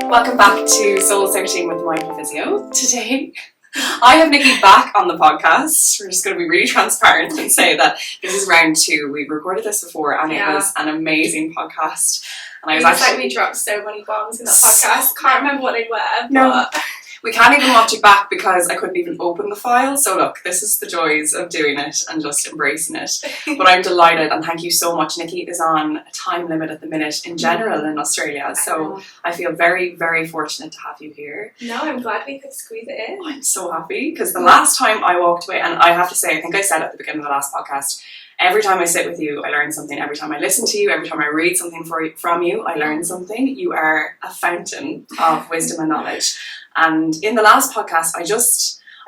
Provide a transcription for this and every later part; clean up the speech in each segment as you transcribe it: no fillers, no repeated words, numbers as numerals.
Welcome back to Soul Searching with Mindful Physio. Today, I have Nikki back on the podcast. We're just going to be really transparent and say that this is round 2. We've recorded this before and it was an amazing podcast. And I was like we dropped so many bombs in that podcast. Can't remember what they were. But we can't even watch it back because I couldn't even open the file. So look, this is the joys of doing it and just embracing it. But I'm delighted and thank you so much. Nikki is on a time limit at the minute in general in Australia. So I feel very, very fortunate to have you here. No, I'm glad we could squeeze it in. I'm so happy because the last time I walked away, and I have to say, I think I said at the beginning of the last podcast, every time I sit with you, I learn something. Every time I listen to you, every time I read something from you, I learn something. You are a fountain of wisdom and knowledge. And in the last podcast, I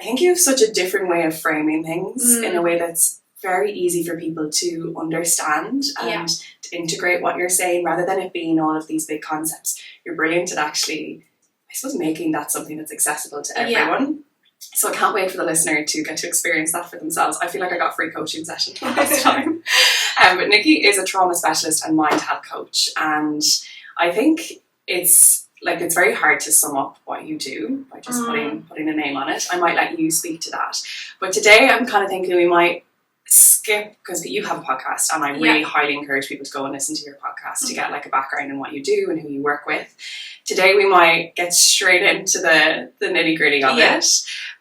think you have such a different way of framing things in a way that's very easy for people to understand and to integrate what you're saying rather than it being all of these big concepts. You're brilliant at actually, I suppose, making that something that's accessible to everyone. Yeah. So I can't wait for the listener to get to experience that for themselves. I feel like I got a free coaching session last time. But Nikki is a trauma specialist and mind health coach. And I think it's very hard to sum up what you do by just putting a name on it. I might let you speak to that. But today I'm kind of thinking we might skip, because you have a podcast and I really highly encourage people to go and listen to your podcast to get like a background in what you do and who you work with. Today we might get straight into the nitty gritty of it.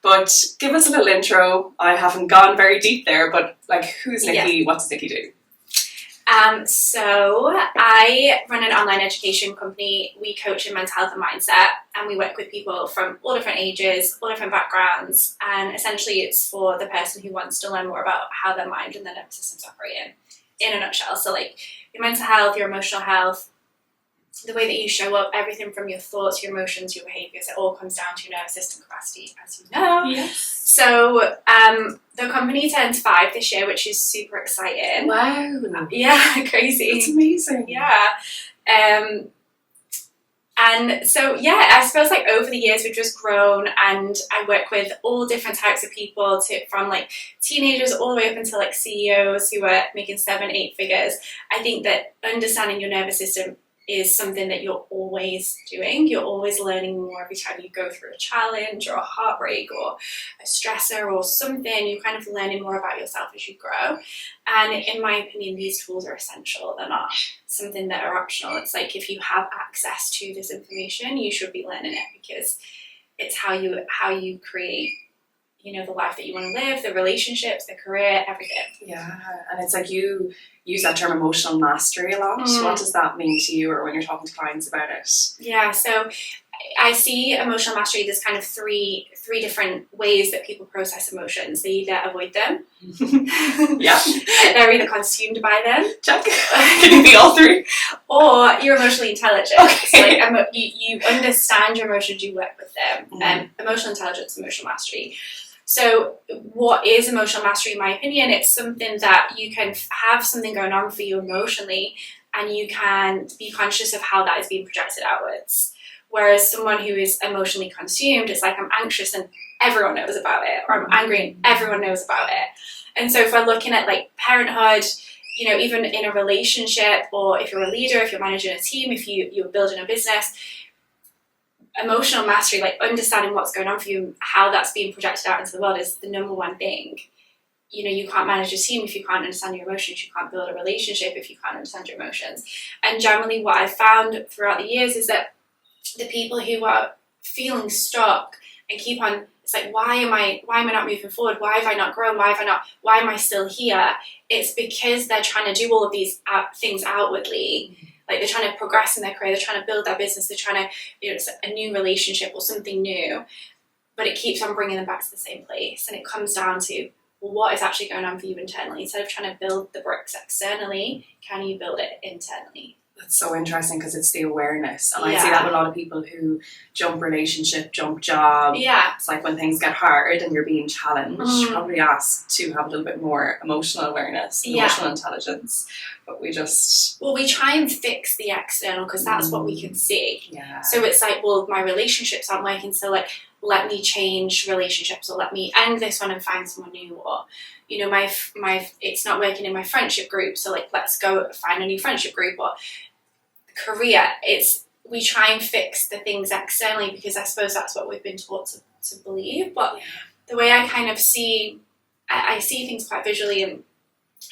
But give us a little intro. I haven't gone very deep there, but like, who's Nikki? What does Nikki do? So I run an online education company. We coach in mental health and mindset, and we work with people from all different ages, all different backgrounds, and essentially it's for the person who wants to learn more about how their mind and their nervous systems operate in a nutshell. So like your mental health, your emotional health, the way that you show up, everything from your thoughts, your emotions, your behaviours, it all comes down to your nervous system capacity, as you know. Yes. So the company turns 5 this year, which is super exciting. Wow. Yeah, crazy. It's amazing. Yeah. And so, I suppose like over the years we've just grown, and I work with all different types of people from like teenagers all the way up until like CEOs who are making 7-8 figures. I think that understanding your nervous system is something that you're always doing. You're always learning more every time you go through a challenge or a heartbreak or a stressor or something. You're kind of learning more about yourself as you grow. And in my opinion, these tools are essential. They're not something that are optional. It's like if you have access to this information, you should be learning it because it's how you create, the life that you want to live, the relationships, the career, everything. Yeah, and it's like you use that term emotional mastery a lot. What does that mean to you or when you're talking to clients about it? Yeah, so I see emotional mastery, there's kind of three different ways that people process emotions. They either avoid them. Yeah. They're either consumed by them. Check. Can you be all 3? Or you're emotionally intelligent. Okay. So like you understand your emotions, you work with them. Emotional intelligence, emotional mastery. So what is emotional mastery in my opinion? It's something that you can have something going on for you emotionally and you can be conscious of how that is being projected outwards. Whereas someone who is emotionally consumed, it's like I'm anxious and everyone knows about it, or I'm angry and everyone knows about it. And so if we're looking at like parenthood, even in a relationship, or if you're a leader, if you're managing a team, if you're building a business, emotional mastery, like understanding what's going on for you, how that's being projected out into the world is the number one thing. You can't manage a team if you can't understand your emotions. You can't build a relationship if you can't understand your emotions. And generally what I've found throughout the years is that the people who are feeling stuck and keep on, it's like, why am I not moving forward? Why have I not grown? Why am I still here? It's because they're trying to do all of these things outwardly. Like they're trying to progress in their career, they're trying to build their business, they're trying to, it's a new relationship or something new, but it keeps on bringing them back to the same place. And it comes down to, well, what is actually going on for you internally? Instead of trying to build the bricks externally, can you build it internally? That's so interesting because it's the awareness. And I see that with a lot of people who jump relationship, jump job. Yeah. It's like when things get hard and you're being challenged, you're probably asked to have a little bit more emotional awareness, emotional intelligence. But we try and fix the external because that's what we can see. Yeah. So it's like, well, my relationships aren't working, so like, let me change relationships or let me end this one and find someone new, or my it's not working in my friendship group, so like let's go find a new friendship group. Or career, it's we try and fix the things externally because I suppose that's what we've been taught to believe. But the way I kind of see, I see things quite visually and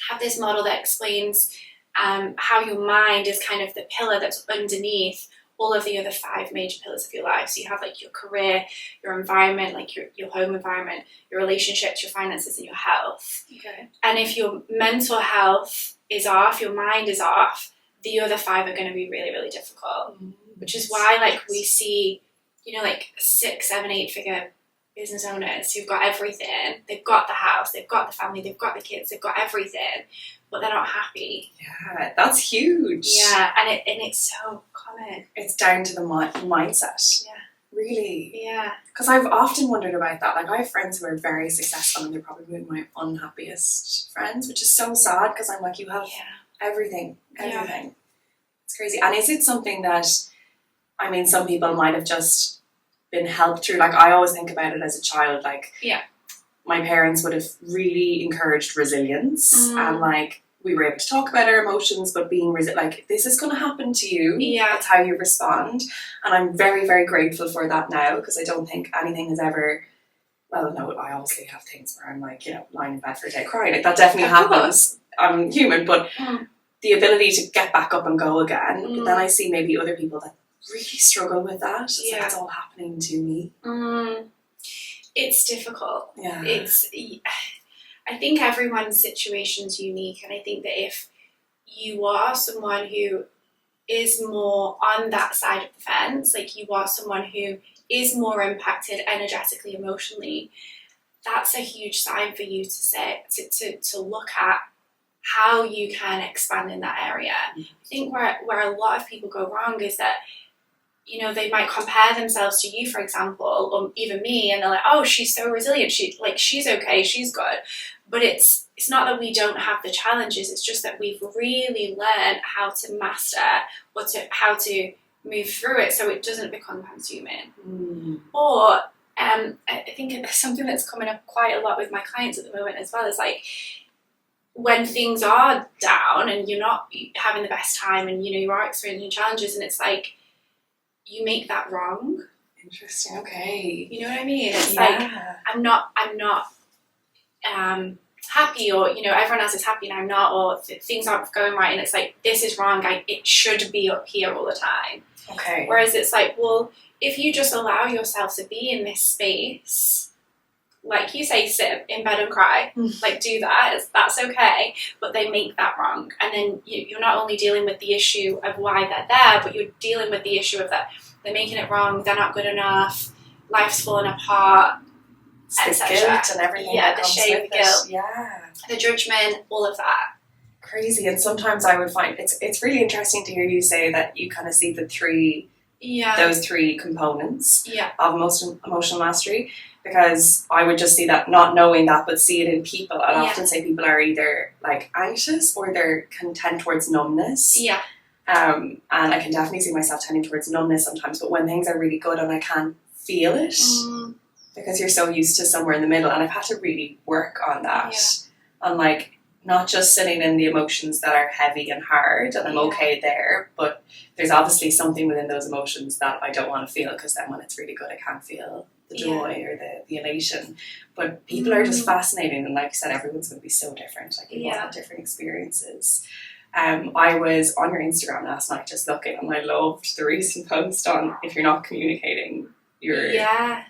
have this model that explains how your mind is kind of the pillar that's underneath all of the other 5 major pillars of your life. So you have like your career, your environment, like your home environment, your relationships, your finances, and your health. Okay. And if your mental health is off, your mind is off, the other 5 are going to be really, really difficult. Which is why like we see, you know, like 6, 7, 8 figure business owners who've got everything. They've got the house, they've got the family, they've got the kids, they've got everything, but they're not happy. Yeah, that's huge. Yeah, and it's so common. It's down to the mindset. Yeah. Really. Yeah. Because I've often wondered about that. Like I have friends who are very successful and they're probably my unhappiest friends, which is so sad because I'm like, you have everything. Yeah. It's crazy. And is it something that, I mean, some people might have just been helped through? Like I always think about it as a child, like my parents would have really encouraged resilience and like we were able to talk about our emotions, but being like, this is going to happen to you. Yeah. It's how you respond. And I'm very, very grateful for that now because I don't think anything has ever, well, no, I obviously have things where I'm like, you know, lying in bed for a day crying. Like that definitely happens. I'm human, but the ability to get back up and go again. But then I see maybe other people that really struggle with that. It's like it's all happening to me. It's difficult. Yeah. I think everyone's situation's unique, and I think that if you are someone who is more on that side of the fence, like you are someone who is more impacted energetically, emotionally, that's a huge sign for you to say to look at how you can expand in that area. I think where a lot of people go wrong is that, you know, they might compare themselves to you, for example, or even me, and they're like, oh, she's so resilient, she's okay, she's good. But it's not that we don't have the challenges, it's just that we've really learned how to master how to move through it so it doesn't become consuming. Or I think something that's coming up quite a lot with my clients at the moment as well is like, when things are down and you're not having the best time and, you know, you are experiencing challenges and it's like, you make that wrong. Interesting. Okay. You know what I mean? It's like, I'm not happy, or, you know, everyone else is happy and I'm not, or things aren't going right, and it's like, this is wrong, it should be up here all the time. Okay. Whereas it's like, well, if you just allow yourself to be in this space, like you say, sit in bed and cry, like do that, that's okay, but they make that wrong. And then you're not only dealing with the issue of why they're there, but you're dealing with the issue of that they're making it wrong, they're not good enough, life's falling apart, the guilt and everything. Yeah, the shame, the guilt. Yeah. The judgment, all of that. Crazy. And sometimes I would find it's really interesting to hear you say that you kind of see those 3 components of emotional mastery, because I would just see that, not knowing that, but see it in people. I often say people are either like anxious or they're can tend towards numbness. Yeah. And I can definitely see myself tending towards numbness sometimes, but when things are really good and I can't feel it, because you're so used to somewhere in the middle, and I've had to really work on that. On like not just sitting in the emotions that are heavy and hard, and I'm okay there, but there's obviously something within those emotions that I don't want to feel, because then when it's really good I can't feel the joy or the elation. But people are just fascinating, and like you said, everyone's going to be so different. Like people have different experiences. I was on your Instagram last night just looking, and I loved the recent post on, if you're not communicating, you're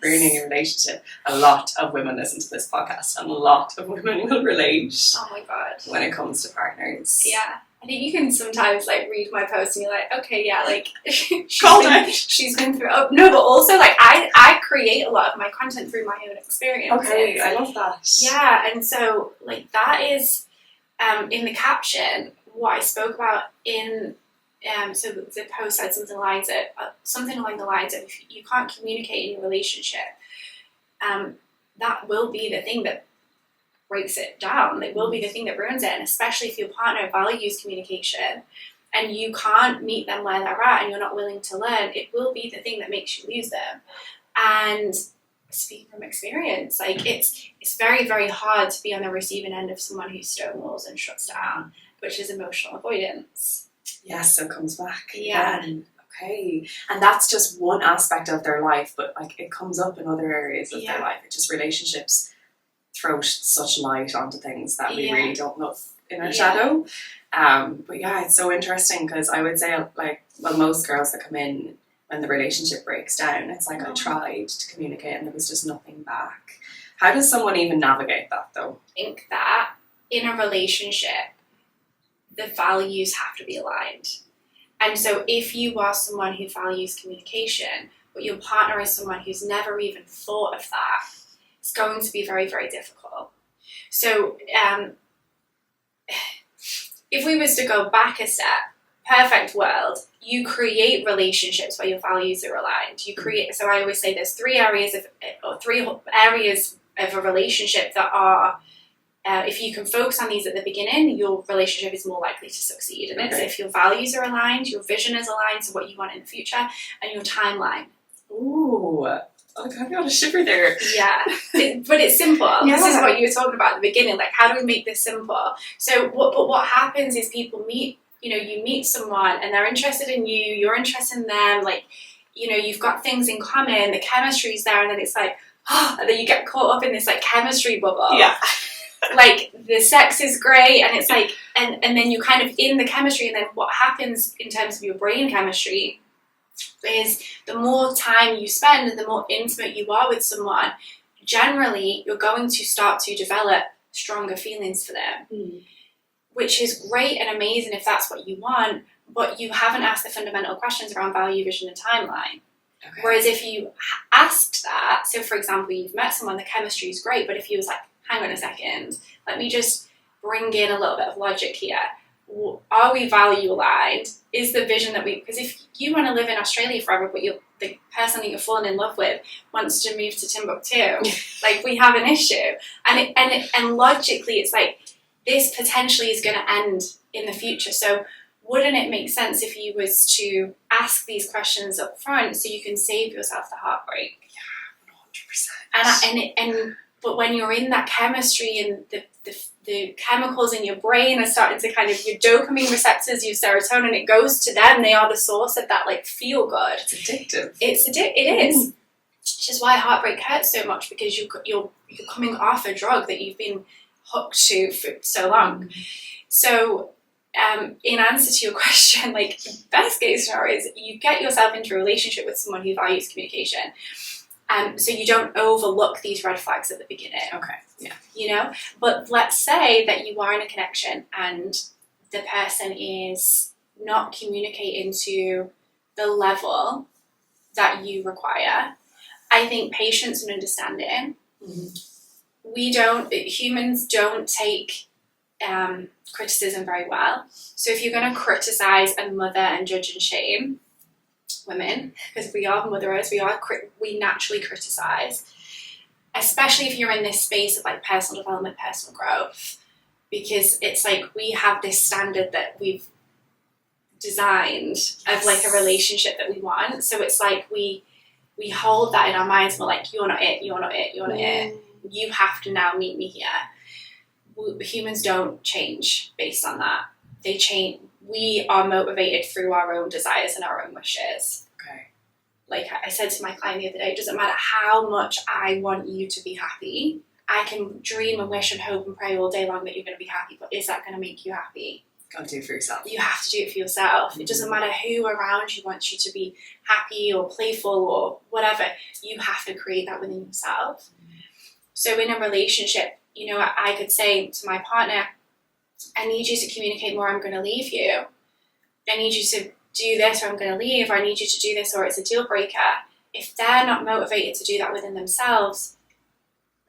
ruining your relationship. A lot of women listen to this podcast, and a lot of women will relate. Oh my god. When it comes to partners. Yeah. I think you can sometimes like read my post and you're like, okay, yeah, like she's been through. Oh no, but also like I create a lot of my content through my own experiences. Okay, I love that. Yeah, and so like that is in the caption what I spoke about in. So the post said something along the lines of, if you can't communicate in your relationship, that will be the thing that breaks it down. It will be the thing that ruins it. And especially if your partner values communication and you can't meet them where they're at and you're not willing to learn, it will be the thing that makes you lose them. And speaking from experience, like it's very, very hard to be on the receiving end of someone who stonewalls and shuts down, which is emotional avoidance. Yes, so it comes back. Yeah. Okay. And that's just one aspect of their life, but like it comes up in other areas of their life. It's just relationships throw such light onto things that we really don't love in our shadow. But yeah, it's so interesting because I would say like, well, most girls that come in when the relationship breaks down, it's like I tried to communicate and there was just nothing back. How does someone even navigate that though? I think that in a relationship, the values have to be aligned. And so if you are someone who values communication, but your partner is someone who's never even thought of that, it's going to be very, very difficult. So if we was to go back a step, perfect world, you create relationships where your values are aligned. You create, so I always say there's three areas of a relationship that are, if you can focus on these at the beginning, your relationship is more likely to succeed. And it's if your values are aligned, your vision is aligned to what you want in the future, and your timeline. Ooh, I got a shiver there. Yeah, but it's simple. Yeah. This is what you were talking about at the beginning. Like, how do we make this simple? So, what happens is people meet. You meet someone, and they're interested in you. You're interested in them. Like, you've got things in common. The chemistry's there, and then it's like, and then you get caught up in this like chemistry bubble. Yeah. Like the sex is great, and it's like, and then you're kind of in the chemistry, and then what happens in terms of your brain chemistry is the more time you spend and the more intimate you are with someone, generally you're going to start to develop stronger feelings for them, which is great and amazing if that's what you want, but you haven't asked the fundamental questions around value, vision, and timeline. Okay. Whereas if you asked that, so for example, you've met someone, the chemistry is great, but if you was like, hang on a second, let me just bring in a little bit of logic here. Are we value aligned? Is the vision that because if you want to live in Australia forever, but the person that you're falling in love with wants to move to Timbuktu, like we have an issue. And logically, it's like this potentially is going to end in the future. So wouldn't it make sense if you was to ask these questions up front so you can save yourself the heartbreak? Yeah, 100%. But when you're in that chemistry and the chemicals in your brain are starting to kind of, your dopamine receptors, your serotonin, it goes to them. They are the source of that like feel good. It's addictive. It is. Which is why heartbreak hurts so much, because you're coming off a drug that you've been hooked to for so long. So in answer to your question, like best case scenario is you get yourself into a relationship with someone who values communication. So you don't overlook these red flags at the beginning. Okay. Yeah. But let's say that you are in a connection and the person is not communicating to the level that you require. I think patience and understanding. Humans don't take criticism very well. So if you're going to criticize and mother and judge and shame women, because we are motherers, we naturally criticize, especially if you're in this space of like personal development, personal growth, because it's like we have this standard that we've designed of like a relationship that we want. So it's like we hold that in our minds, and we're like, you're not it, you're not it, you're not it. You have to now meet me here. Humans don't change based on that. They change. We are motivated through our own desires and our own wishes. Okay. Like I said to my client the other day, it doesn't matter how much I want you to be happy. I can dream and wish and hope and pray all day long that you're going to be happy, but is that going to make you happy? Got to do it for yourself. You have to do it for yourself. It doesn't matter who around you wants you to be happy or playful or whatever. You have to create that within yourself. So in a relationship, I could say to my partner, I need you to communicate more, I'm going to leave you. I need you to do this or I'm going to leave, or I need you to do this or it's a deal breaker. If they're not motivated to do that within themselves,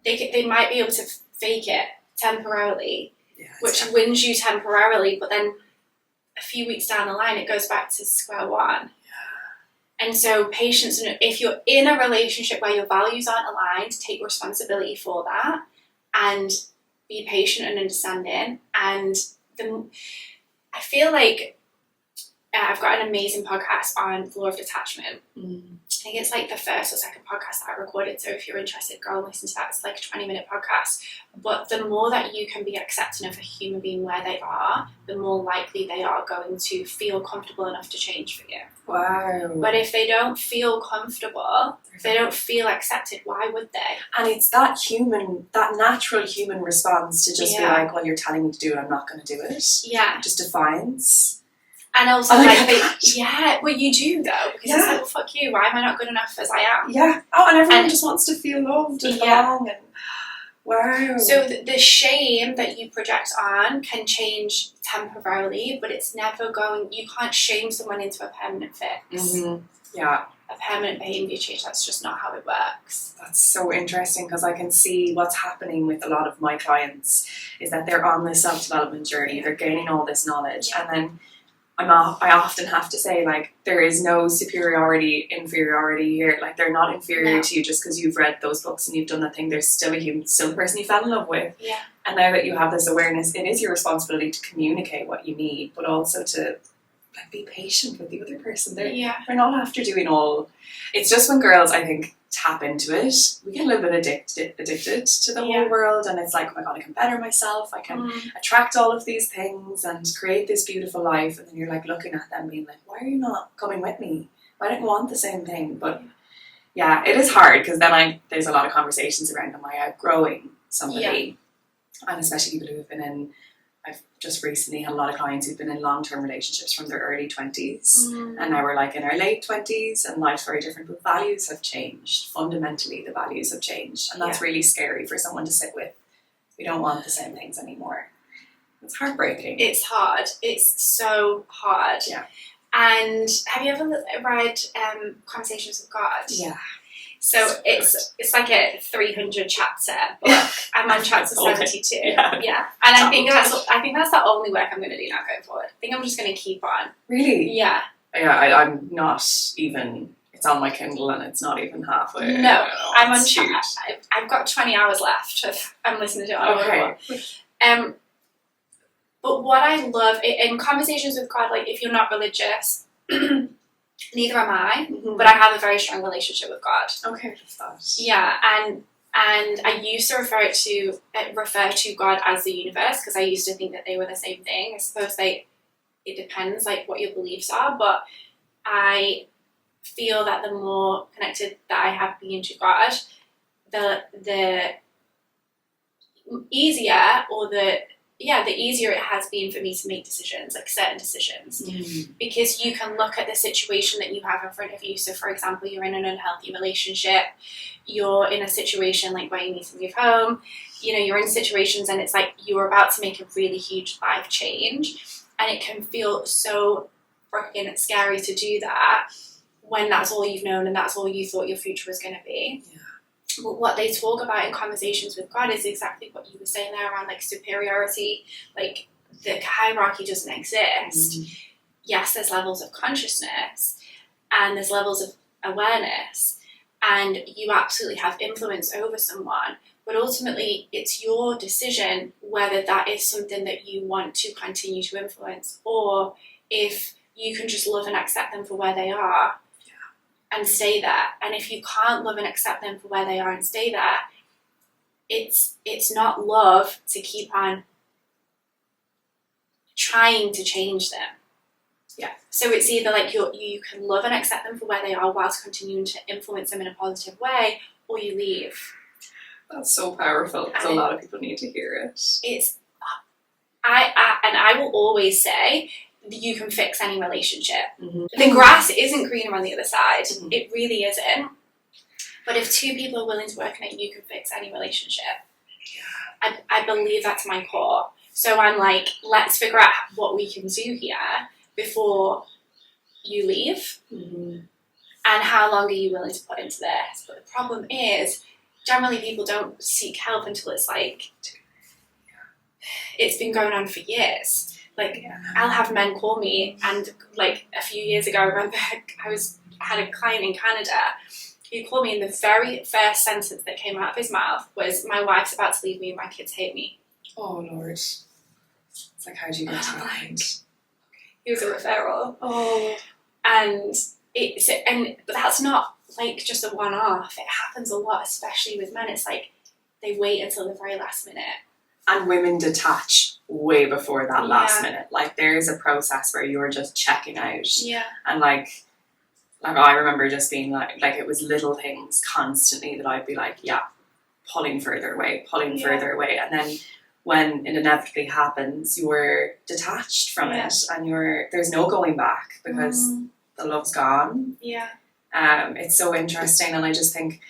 they might be able to fake it temporarily, which wins you temporarily, but then a few weeks down the line, it goes back to square one. And so patience, if you're in a relationship where your values aren't aligned, take responsibility for that and be patient and understanding. And I feel like I've got an amazing podcast on the law of detachment. Mm. I think it's like the first or second podcast that I recorded, so if you're interested, go and listen to that. It's like a 20-minute podcast. But the more that you can be accepting of a human being where they are, the more likely they are going to feel comfortable enough to change for you. Wow. But if they don't feel comfortable, if they don't feel accepted, why would they? And it's that natural human response to just be like, well, you're telling me to do it, I'm not going to do it. Yeah. Just defiance. And also, well, you do though, because it's like, well, fuck you, why am I not good enough as I am? Yeah. Oh, and everyone just wants to feel loved and belong. And wow. So the shame that you project on can change temporarily, but it's never going, you can't shame someone into a permanent fix. Mm-hmm. Yeah. A permanent behaviour change, that's just not how it works. That's so interesting, because I can see what's happening with a lot of my clients is that they're on this self-development journey, they're gaining all this knowledge, and then I often have to say, like, there is no superiority, inferiority here. Like, they're not inferior to you just because you've read those books and you've done that thing. They're still a human, still the person you fell in love with. Yeah. And now that you have this awareness, it is your responsibility to communicate what you need, but also to be patient with the other person. They're not after doing all. It's just when girls, I think, tap into it, we get a little bit addicted to the whole world, and it's like, oh my god, I can better myself, I can attract all of these things and create this beautiful life, and then you're like looking at them being like, why are you not coming with me? Why don't you want the same thing? But yeah, it is hard, because then there's a lot of conversations around, am I outgrowing somebody? And especially people who have been in, I've just recently had a lot of clients who've been in long-term relationships from their early 20s, and now we're like in our late 20s, and life's very different, but values have changed. Fundamentally, the values have changed, and that's really scary for someone to sit with. We don't want the same things anymore. It's heartbreaking. It's hard. It's so hard. Yeah. And have you ever read Conversations with God? Yeah. So it's like a 300 chapter book. I'm on chapter 72. Yeah. And I think that's the only work I'm going to do now going forward. I think I'm just going to keep on. Really? Yeah. Yeah, I'm not even. It's on my Kindle and it's not even halfway. No, I'm on. I've got 20 hours left. I'm listening to it on audible. But what I love in Conversations with God, like, if you're not religious. Neither am I, but I have a very strong relationship with God. Okay, just that. Yeah, and I used to refer to God as the universe, because I used to think that they were the same thing. I suppose it depends, like, what your beliefs are, but I feel that the more connected that I have been to God, the easier, or the easier it has been for me to make decisions, like certain decisions, because you can look at the situation that you have in front of you. So, for example, you're in an unhealthy relationship, you're in a situation like where you need to move home, you're in situations and it's like you're about to make a really huge life change, and it can feel so freaking scary to do that when that's all you've known and that's all you thought your future was going to be. Yeah. But what they talk about in Conversations with God is exactly what you were saying there around, like, superiority, like the hierarchy doesn't exist. Yes, there's levels of consciousness and there's levels of awareness, and you absolutely have influence over someone, but ultimately it's your decision whether that is something that you want to continue to influence, or if you can just love and accept them for where they are. And stay there. And if you can't love and accept them for where they are and stay there, it's not love to keep on trying to change them. Yeah. So it's either like you can love and accept them for where they are whilst continuing to influence them in a positive way, or you leave. That's so powerful, because a lot of people need to hear it. I will always say, you can fix any relationship. The grass isn't greener on the other side. It really isn't. But if two people are willing to work on it, you can fix any relationship. I believe that to my core. So I'm like, let's figure out what we can do here before you leave. And how long are you willing to put into this? But the problem is, generally people don't seek help until it's like, it's been going on for years. Like, I'll have men call me, and like a few years ago, I remember I had a client in Canada who called me, and the very first sentence that came out of his mouth was, "My wife's about to leave me and my kids hate me." Oh Lord. It's like, how do you get to that point? he was a referral. Oh. And but that's not like just a one-off. It happens a lot, especially with men. It's like they wait until the very last minute. And women detach way before that last minute. Like there's a process where you're just checking out. Yeah. And like I remember just being like it was little things constantly that I'd be like, yeah, pulling further away. And then when it inevitably happens, you're detached from it and there's no going back because the love's gone. Yeah. It's so interesting, and I just think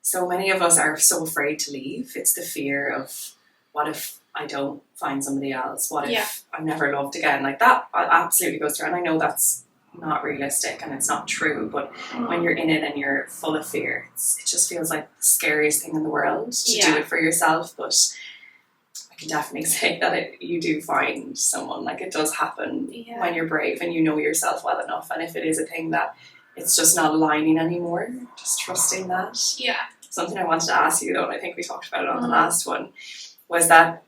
so many of us are so afraid to leave. It's the fear of, what if I don't find somebody else? What if I'm never loved again? Like that absolutely goes through, and I know that's not realistic and it's not true, but when you're in it and you're full of fear, it just feels like the scariest thing in the world to do it for yourself. But I can definitely say that you do find someone. Like it does happen when you're brave and you know yourself well enough, and if it is a thing that it's just not aligning anymore, just trusting that. Yeah. Something I wanted to ask you though, and I think we talked about it on the last one, was that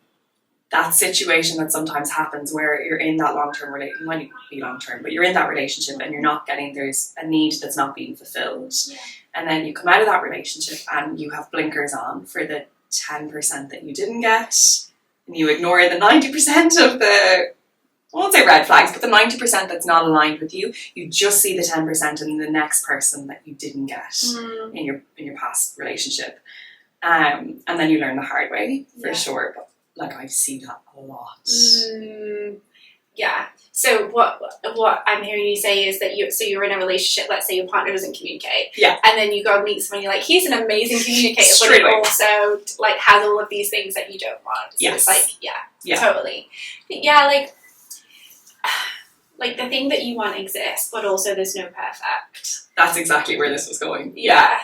situation that sometimes happens where you're in that long-term relationship, it might be long-term, but you're in that relationship and you're not getting, there's a need that's not being fulfilled. Yeah. And then you come out of that relationship and you have blinkers on for the 10% that you didn't get, and you ignore the 90% of the, I won't say red flags, but the 90% that's not aligned with you. You just see the 10% in the next person that you didn't get in your past relationship. And then you learn the hard way, for sure. But like I see that a lot. Yeah. So what I'm hearing you say is that you're in a relationship, let's say your partner doesn't communicate. Yeah. And then you go and meet someone, you're like, he's an amazing communicator, but he also like has all of these things that you don't want. So it's like, totally. Yeah, like the thing that you want exists, but also there's no perfect. That's exactly where this was going. Yeah.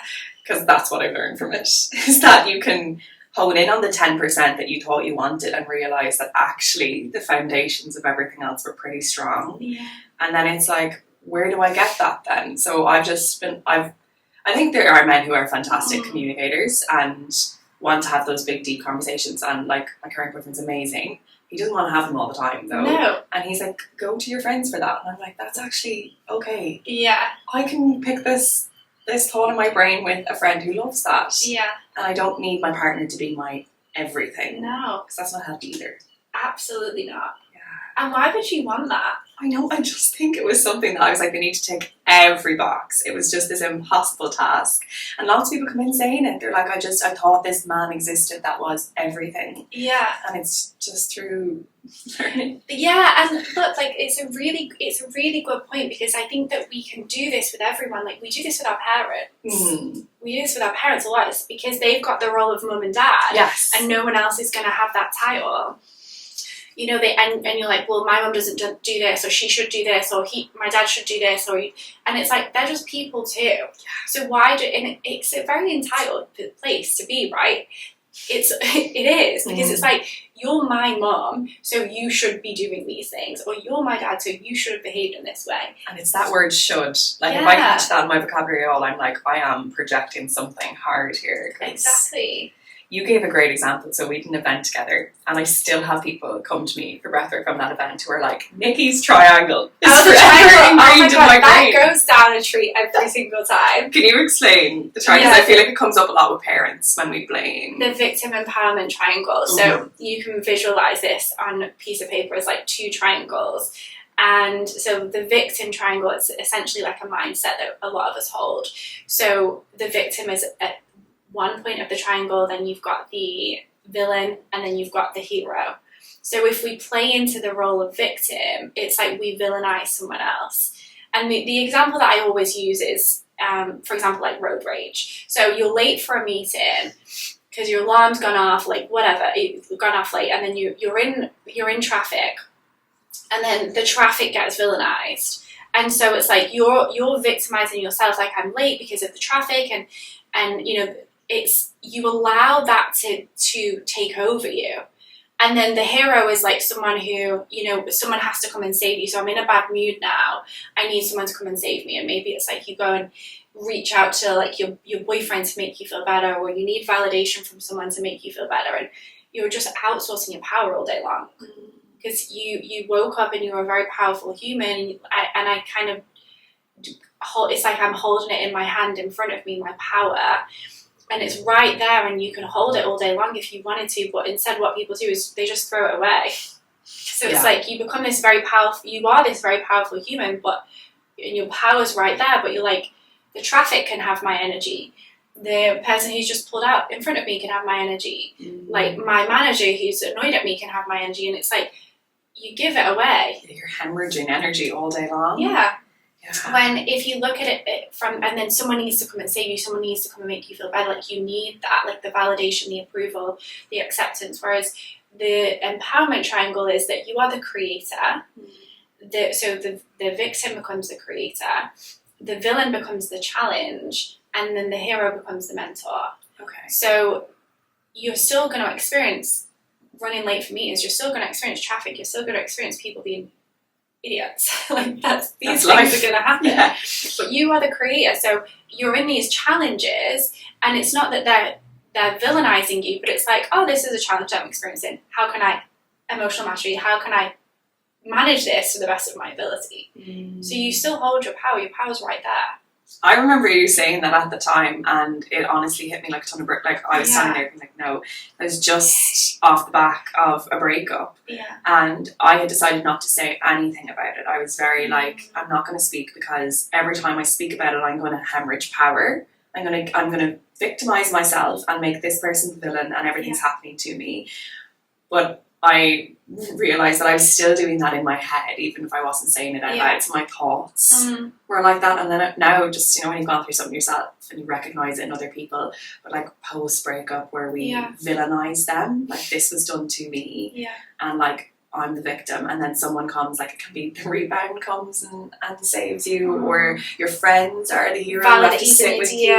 Because that's what I've learned from it, is that you can hone in on the 10% that you thought you wanted and realize that actually the foundations of everything else were pretty strong. Yeah. And then it's like, where do I get that then? So I think there are men who are fantastic communicators and want to have those big deep conversations, and like my current boyfriend's amazing. He doesn't want to have them all the time though. No. And he's like, go to your friends for that. And I'm like, that's actually okay. Yeah. I can pick this thought in my brain with a friend who loves that. Yeah. And I don't need my partner to be my everything. No. Because that's not healthy either. Absolutely not. Yeah. And why would you want that? I know, I just think it was something that I was like, they need to tick every box. It was just this impossible task. And lots of people come in saying it. They're like, I thought this man existed that was everything. Yeah. And it's just through learning. Yeah, and look, like it's a really good point, because I think that we can do this with everyone. Like we do this with our parents. We do this with our parents a lot. It's because they've got the role of mum and dad. Yes. And no one else is going to have that title. You know, and you're like, well, my mum doesn't do this, or she should do this, or my dad should do this, and it's like, they're just people too. Yeah. So and it's a very entitled place to be, right? It is, because it's like, you're my mum, so you should be doing these things, or you're my dad, so you should have behaved in this way. And it's that word should. Like if I catch that in my vocabulary at all, I'm like, I am projecting something hard here. Exactly. You gave a great example. So we did an event together, and I still have people come to me for breathwork from that event who are like, Nikki's triangle is forever ingrained in my brain. That goes down a treat every single time. Can you explain the triangle? Because I feel like it comes up a lot with parents when we blame. The victim empowerment triangle. So you can visualize this on a piece of paper as like two triangles. And so the victim triangle is essentially like a mindset that a lot of us hold. So the victim is at one point of the triangle, then you've got the villain, and then you've got the hero. So if we play into the role of victim, it's like we villainize someone else. And the example that I always use is, for example, like road rage. So you're late for a meeting because your alarm's gone off, like whatever, you've gone off late, and then you're in traffic, and then the traffic gets villainized. And so it's like you're victimizing yourself, like I'm late because of the traffic, and you know, you allow that to take over you. And then the hero is like someone who, you know, someone has to come and save you. So I'm in a bad mood now, I need someone to come and save me. And maybe it's like you go and reach out to like your boyfriend to make you feel better, or you need validation from someone to make you feel better, and you're just outsourcing your power all day long. because you woke up and you were a very powerful human, and I kind of it's like I'm holding it in my hand in front of me, my power, and it's right there, and you can hold it all day long if you wanted to, but instead what people do is they just throw it away. So it's like you become this very powerful, you are this very powerful human, but and your power's right there, but you're like, the traffic can have my energy, the person who's just pulled out in front of me can have my energy, like my manager who's annoyed at me can have my energy, and it's like you give it away. You're hemorrhaging energy all day long. Yeah. When if you look at it from, and then someone needs to come and save you, someone needs to come and make you feel better, like you need that, like the validation, the approval, the acceptance, whereas the empowerment triangle is that you are the creator, so the victim becomes the creator, the villain becomes the challenge, and then the hero becomes the mentor. Okay. So you're still going to experience running late for meetings, you're still going to experience traffic, you're still going to experience people being idiots. Like these things are going to happen. Yeah. But you are the creator, so you're in these challenges, and it's not that they're villainizing you, but it's like, oh, this is a challenge I'm experiencing. How can I emotional mastery? How can I manage this to the best of my ability? So you still hold your power. Your power's right there. I remember you saying that at the time, and it honestly hit me like a ton of bricks. Like I was standing there, like, no, I was just off the back of a breakup, and I had decided not to say anything about it. I was very like, I'm not going to speak, because every time I speak about it, I'm going to hemorrhage power. I'm going to victimize myself and make this person the villain, and everything's happening to me. But I realised that I was still doing that in my head, even if I wasn't saying it out loud. So my thoughts were like that. And then now, just, when you've gone through something yourself and you recognise it in other people, but like post-breakup where we villainise them, like this was done to me, and like I'm the victim, and then someone comes, like it can be the rebound comes and saves you, or your friends are the hero who have to sit with you.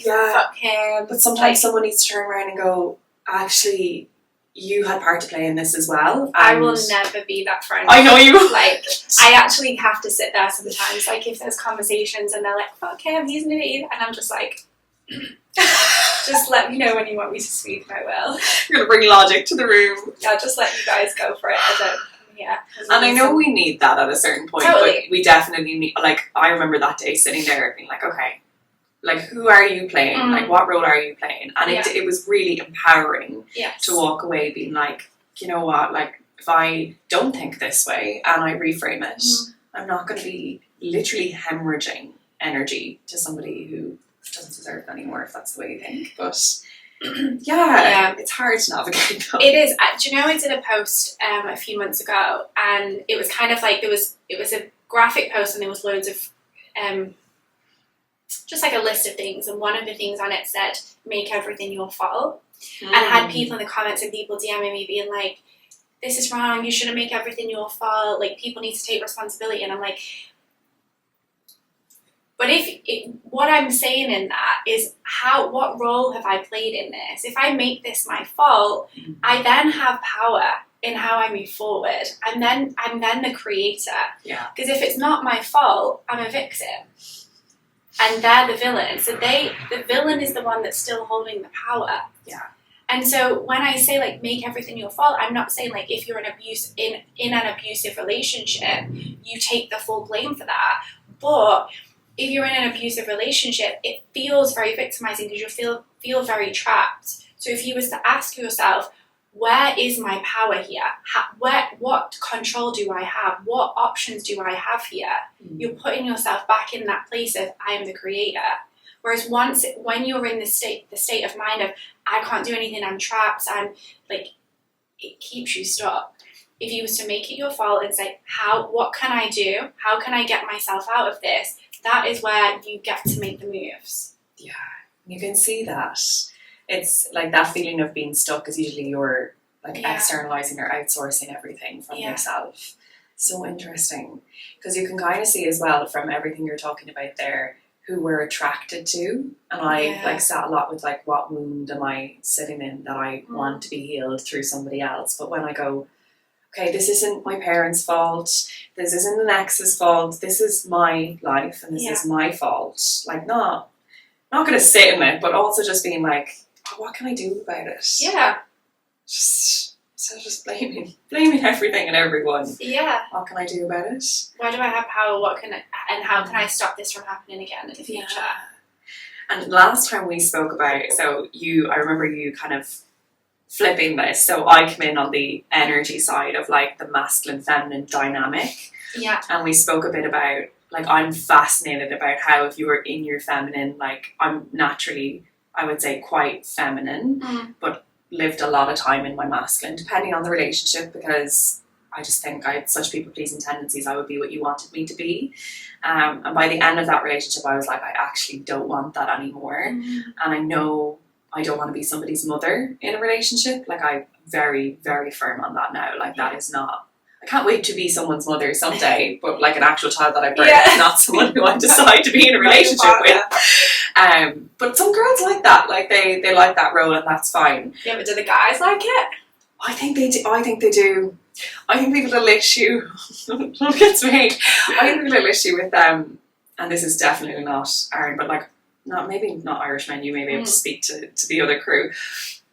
Fuck him. But sometimes someone needs to turn around and go, actually, you had part to play in this as well. I will never be that friend. I know you. Like, I actually have to sit there sometimes. Like, if there's conversations and they're like, fuck him, he's an idiot. And I'm just like, just let me know when you want me to speak and I will. You're going to bring logic to the room. I'll just let you guys go for it. And I know we need that at a certain point. Totally. But we definitely need, like, I remember that day sitting there being like, okay, like, who are you playing? Like, what role are you playing? And it was really empowering to walk away being like, you know what, like, if I don't think this way and I reframe it, I'm not going to be literally hemorrhaging energy to somebody who doesn't deserve it anymore, if that's the way you think. But it's hard to navigate though. It is. Do you know, I did a post a few months ago, and it was kind of like it was a graphic post, and there was loads of just like a list of things, and one of the things on it said, make everything your fault. And I had people in the comments and people DMing me being like, this is wrong, you shouldn't make everything your fault, like people need to take responsibility. And I'm like, but what I'm saying in that is what role have I played in this? If I make this my fault, I then have power in how I move forward. I'm then the creator. Yeah. Because if it's not my fault, I'm a victim. And they're the villain. So the villain is the one that's still holding the power. Yeah. And so when I say like make everything your fault, I'm not saying like if you're in an abusive relationship, you take the full blame for that. But if you're in an abusive relationship, it feels very victimizing because you feel very trapped. So if you was to ask yourself, where is my power here? What control do I have? What options do I have here? You're putting yourself back in that place of I am the creator. Whereas when you're in the state of mind of I can't do anything, I'm trapped, I'm like, it keeps you stuck. If you was to make it your fault and say, what can I do? How can I get myself out of this? That is where you get to make the moves. Yeah, you can see that. It's like that feeling of being stuck is usually you're like externalizing or outsourcing everything from yourself. So interesting. Because you can kind of see as well from everything you're talking about there who we're attracted to. And I like sat a lot with like, what wound am I sitting in that I want to be healed through somebody else? But when I go, okay, this isn't my parents' fault, this isn't an ex's fault, this is my life and this is my fault. Like not going to sit in it, but also just being like, what can I do about it? Yeah. Just So just blaming everything and everyone. Yeah. What can I do about it? Why do I have power? And how can I stop this from happening again in the future? Yeah. And last time we spoke about, I remember you kind of flipping this. So I come in on the energy side of like the masculine feminine dynamic. Yeah. And we spoke a bit about, like, I'm fascinated about how if you were in your feminine, like, I'm naturally, I would say, quite feminine, but lived a lot of time in my masculine, depending on the relationship, because I just think I had such people-pleasing tendencies. I would be what you wanted me to be. And by the end of that relationship, I was like, I actually don't want that anymore. And I know I don't want to be somebody's mother in a relationship. Like, I'm very, very firm on that now. Like, that is not, I can't wait to be someone's mother someday, but like an actual child that I birthed, not someone who I decide to be in a relationship with. But some girls like that. Like, they like that role, and that's fine. Yeah, but do the guys like it? I think they do. I think people will issue. Don't get me. I think people will issue with them, and this is definitely not Aaron, but like, maybe not Irishmen. You may be able to speak to the other crew.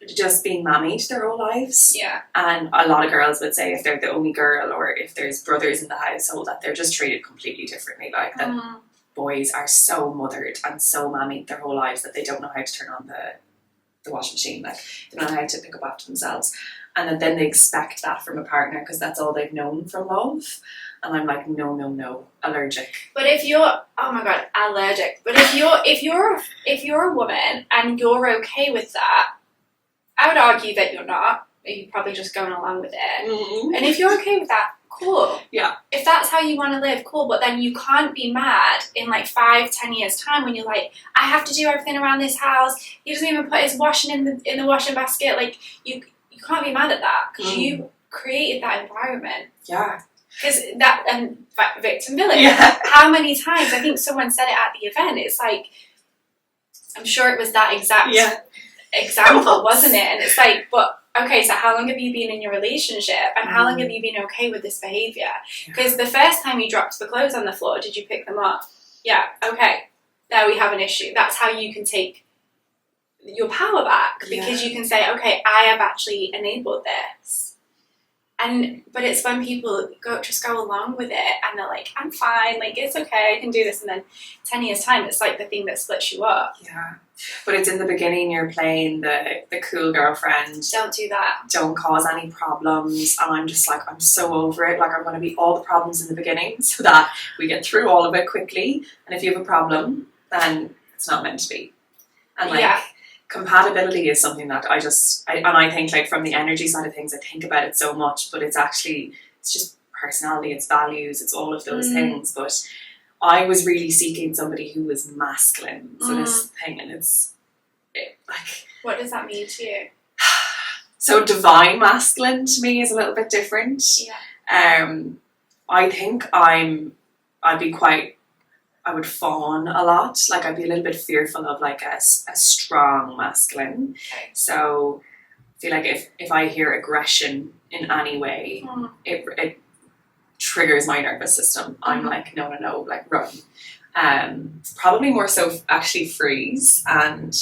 Just being mammied their whole lives. Yeah. And a lot of girls would say if they're the only girl, or if there's brothers in the household, that they're just treated completely differently. Like, that boys are so mothered and so mammied their whole lives that they don't know how to turn on the washing machine. Like, they don't know how to pick up after themselves. And then they expect that from a partner because that's all they've known from love. And I'm like, no, allergic. But if you're, oh my god, allergic. But if you're a woman and you're okay with that, I would argue that you're not. You're probably just going along with it. And if you're okay with that, cool. Yeah. If that's how you want to live, cool. But then you can't be mad in like 5-10 years time when you're like, I have to do everything around this house. He doesn't even put his washing in the washing basket. Like, you can't be mad at that because you created that environment. Yeah. Because that, and victim village. Yeah. How many times? I think someone said it at the event. It's like, I'm sure it was that exact example, wasn't it? And it's like, but okay, so how long have you been in your relationship, and how long have you been okay with this behaviour? Because the first time you dropped the clothes on the floor, did you pick them up? Yeah, okay, there we have an issue. That's how you can take your power back, because you can say, okay, I have actually enabled this. But it's when people just go along with it and they're like, I'm fine, like, it's okay, I can do this, and then 10 years time it's like the thing that splits you up. Yeah. But it's in the beginning, you're playing the cool girlfriend. Don't do that. Don't cause any problems. And I'm just like, I'm so over it. Like, I'm going to be all the problems in the beginning so that we get through all of it quickly. And if you have a problem, then it's not meant to be. And like, compatibility is something that I think, like, from the energy side of things, I think about it so much, but it's just personality, it's values, it's all of those things. But I was really seeking somebody who was masculine. So this thing, and like, what does that mean to you? So divine masculine to me is a little bit different. Yeah. I think I would fawn a lot. Like, I'd be a little bit fearful of like a strong masculine. Okay. So I feel like if I hear aggression in any way, it triggers my nervous system. I'm like, no, like, run. Probably more so actually freeze, and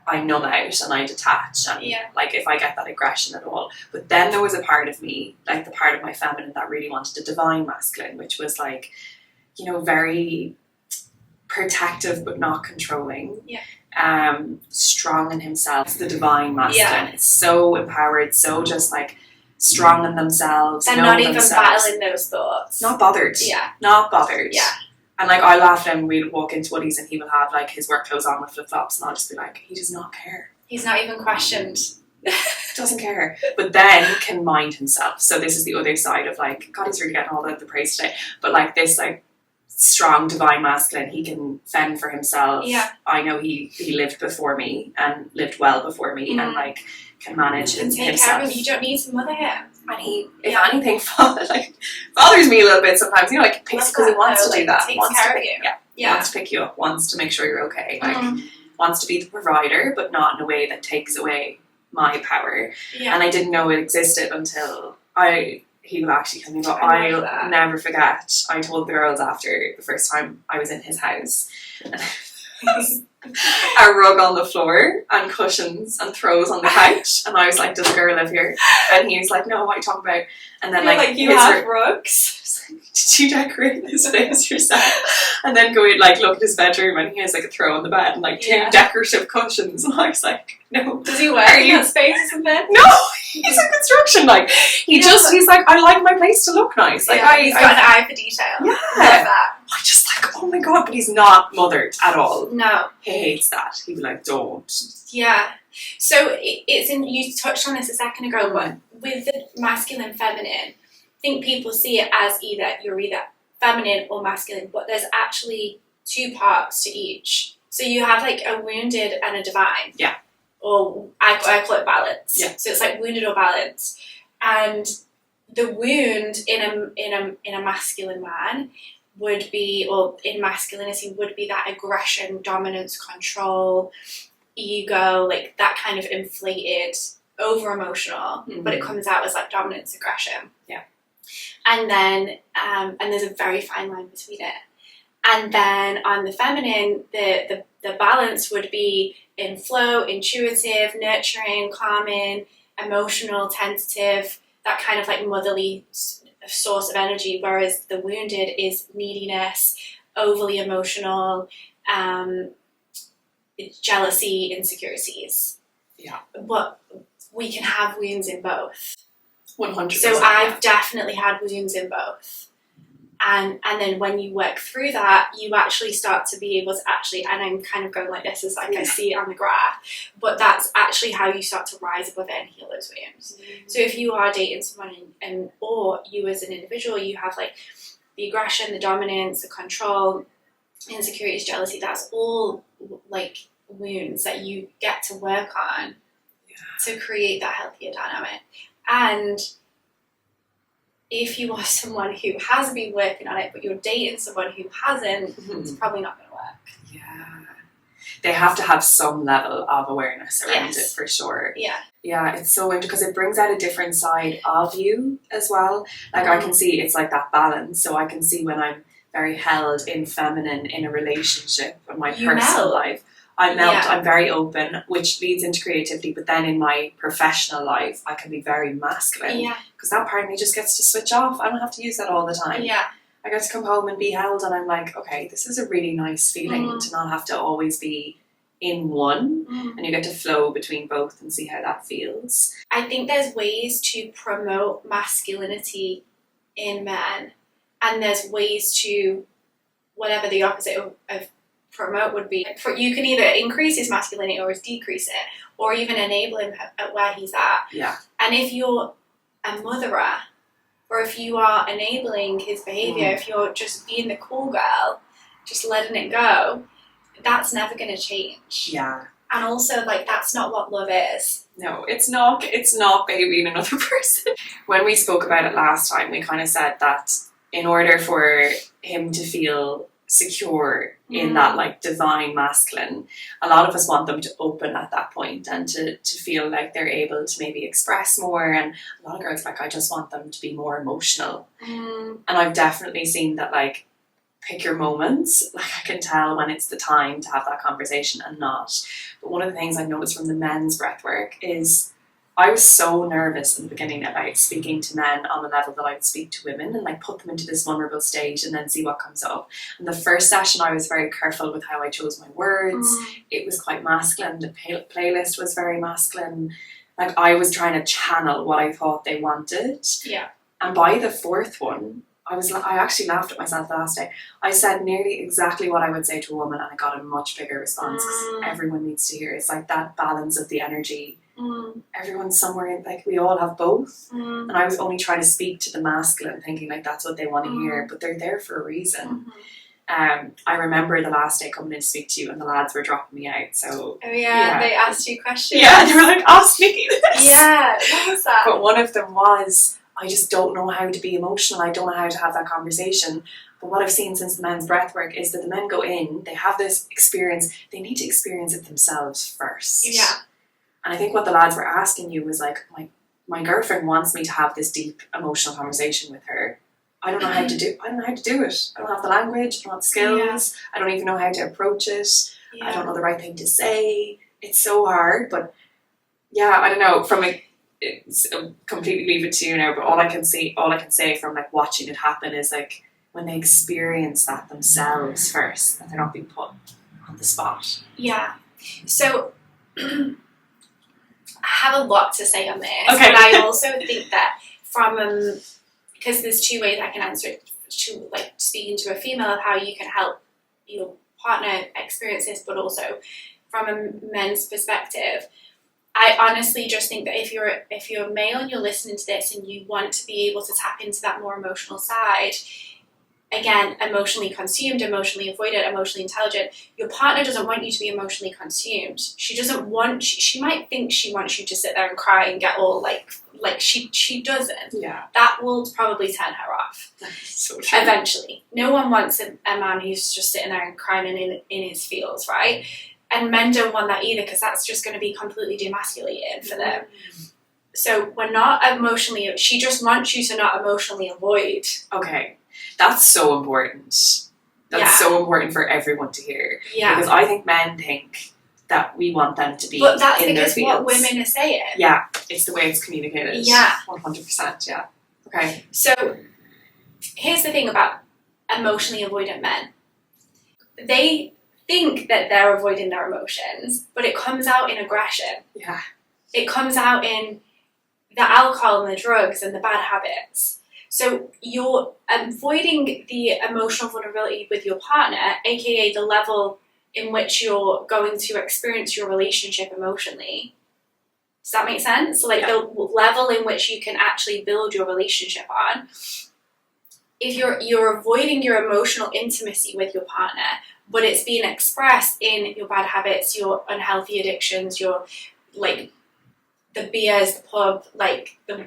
I numb out and I detach, and like, if I get that aggression at all. But then there was a part of me, like the part of my feminine, that really wanted a divine masculine, which was like, you know, very protective but not controlling. Strong in himself, the divine masculine. It's so empowered, so just like strong in themselves. They're not even battling those thoughts. Not bothered. Not bothered. And like, I laugh at him, we'd walk into Woodies and he will have like his work clothes on with flip-flops, and I'll just be like, he does not care. He's not even questioned. Doesn't care. But then can mind himself. So this is the other side of like, God, he's really getting all the praise today. But like, this like strong divine masculine, he can fend for himself. I know he lived before me and lived well before me, and like can manage and take himself. Care of him. You don't need to mother him. And he, if anything, bothers me a little bit sometimes. You know, like, picks because he wants to do that. Takes care of you. Wants to pick you up. Wants to make sure you're okay. Like, wants to be the provider, but not in a way that takes away my power. And I didn't know it existed until he will actually tell me. But I'll never forget. I told the girls after the first time I was in his house. a rug on the floor and cushions and throws on the couch, and I was like, does a girl live here? And he was like, no, what are you talking about? And then like you have rugs. Did you decorate this place yourself? And then go in, like, look at his bedroom, and he has like a throw on the bed and like two decorative cushions, and I was like, no. Does he work in that space or something? No, he's in construction. Like he's like, I like my place to look nice. Like he's got an eye for detail. Yeah, love that. I just like, oh my god, but he's not mothered at all. No, he hates that. He'd be like, don't. Yeah. So it's in. You touched on this a second ago, but with the masculine, feminine, I think people see it as you're either feminine or masculine, but there's actually two parts to each. So you have like a wounded and a divine. Yeah. Or I call it balance. Yeah. So it's like wounded or balance, and the wound in a masculine man would be, or in masculinity would be that aggression, dominance, control, ego, like that kind of inflated, over emotional, but it comes out as like dominance, aggression. Yeah. And then and there's a very fine line between it. And then on the feminine, the balance would be in flow, intuitive, nurturing, calming, emotional, tentative, that kind of like motherly source of energy, whereas the wounded is neediness, overly emotional, jealousy, insecurities. Yeah. But we can have wounds in both. 100%. So I've definitely had wounds in both. And then when you work through that, you actually start to be able to actually, and I'm kind of going like this, as like I see it on the graph, but that's actually how you start to rise above it and heal those wounds. So if you are dating someone and or you as an individual, you have like the aggression, the dominance, the control, insecurities, jealousy, that's all like wounds that you get to work on to create that healthier dynamic. And if you are someone who has been working on it, but you're dating someone who hasn't, it's probably not going to work. Yeah. They have to have some level of awareness around it, for sure. Yeah. Yeah, it's so interesting because it brings out a different side of you as well. Like I can see it's like that balance. So I can see when I'm very held in feminine in a relationship in my personal life. I melt, I'm very open, which leads into creativity, but then in my professional life, I can be very masculine. Yeah. Because that part of me just gets to switch off. I don't have to use that all the time. Yeah. I get to come home and be held, and I'm like, okay, this is a really nice feeling to not have to always be in one, and you get to flow between both and see how that feels. I think there's ways to promote masculinity in men, and there's ways to, whatever the opposite of promote would be. You can either increase his masculinity or decrease it, or even enable him at where he's at. Yeah. And if you're a motherer, or if you are enabling his behaviour, if you're just being the cool girl, just letting it go, that's never going to change. Yeah. And also, like, that's not what love is. No, it's not. It's not babying another person. When we spoke about it last time, we kind of said that in order for him to feel secure in that like divine masculine, a lot of us want them to open at that point and to feel like they're able to maybe express more, and a lot of girls like, I just want them to be more emotional. And I've definitely seen that, like, pick your moments. Like, I can tell when it's the time to have that conversation and not. But one of the things I've noticed from the men's breathwork is I was so nervous in the beginning about speaking to men on the level that I would speak to women, and like put them into this vulnerable state and then see what comes up. And the first session I was very careful with how I chose my words. It was quite masculine. The playlist was very masculine. Like, I was trying to channel what I thought they wanted. Yeah. And by the fourth one, I actually laughed at myself the last day. I said nearly exactly what I would say to a woman, and I got a much bigger response, because everyone needs to hear. It's like that balance of the energy. Everyone's somewhere in, like, we all have both. And I was only trying to speak to the masculine, thinking like that's what they want to hear, but they're there for a reason. I remember the last day coming in to speak to you, and the lads were dropping me out. So they asked you questions. Yeah, they were like, ask Nikki this. Yeah, what was that? But one of them was, I just don't know how to be emotional. I don't know how to have that conversation. But what I've seen since the men's breathwork is that the men go in, they have this experience, they need to experience it themselves first. Yeah. And I think what the lads were asking you was like, my girlfriend wants me to have this deep emotional conversation with her. I don't know how to do it. I don't know how to do it. I don't have the language, I don't have the skills, I don't even know how to approach it. I don't know the right thing to say. It's so hard, but yeah, I don't know. It's completely leave it to you now. But all I can say from like watching it happen is like when they experience that themselves first, that they're not being put on the spot. Yeah. So I have a lot to say on this, okay. And I also think that from because there's two ways I can answer it. To like speaking to a female of how you can help your partner experience this, but also from a men's perspective. I honestly just think that if you're male and you're listening to this and you want to be able to tap into that more emotional side, again, emotionally consumed, emotionally avoided, emotionally intelligent, your partner doesn't want you to be emotionally consumed. She doesn't want, she might think she wants you to sit there and cry and get all like she doesn't. Yeah. That will probably turn her off. So true. Eventually. No one wants a man who's just sitting there and crying in his feels, right? And men don't want that either, because that's just going to be completely demasculating for them. So we're not emotionally, she just wants you to not emotionally avoid. Okay. That's so important. That's so important for everyone to hear. Yeah. Because I think men think that we want them to be but that's in their because fields. what women are saying. Yeah, it's the way it's communicated. Yeah. 100%, yeah. Okay. So here's the thing about emotionally avoidant men. They think that they're avoiding their emotions, but it comes out in aggression. Yeah. It comes out in the alcohol and the drugs and the bad habits. So you're avoiding the emotional vulnerability with your partner, aka the level in which you're going to experience your relationship emotionally. Does that make sense? So like the level in which you can actually build your relationship on. If you're avoiding your emotional intimacy with your partner, but it's being expressed in your bad habits, your unhealthy addictions, your like the beers, the pub, like the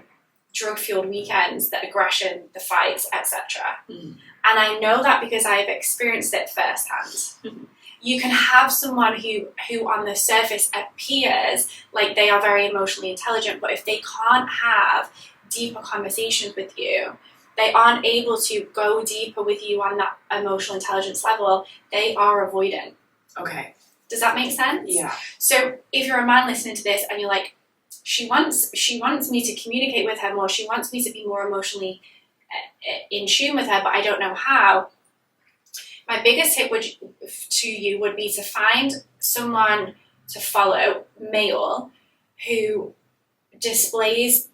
drug-fueled weekends, the aggression, the fights, etc. And I know that because I've experienced it firsthand. You can have someone who on the surface appears like they are very emotionally intelligent, but if they can't have deeper conversations with you, they aren't able to go deeper with you on that emotional intelligence level, they are avoidant. Okay. Does that make sense? Yeah. So if you're a man listening to this and you're like, she wants me to communicate with her more, she wants me to be more emotionally in tune with her, but I don't know how. My biggest tip to you would be to find someone to follow, male, who displays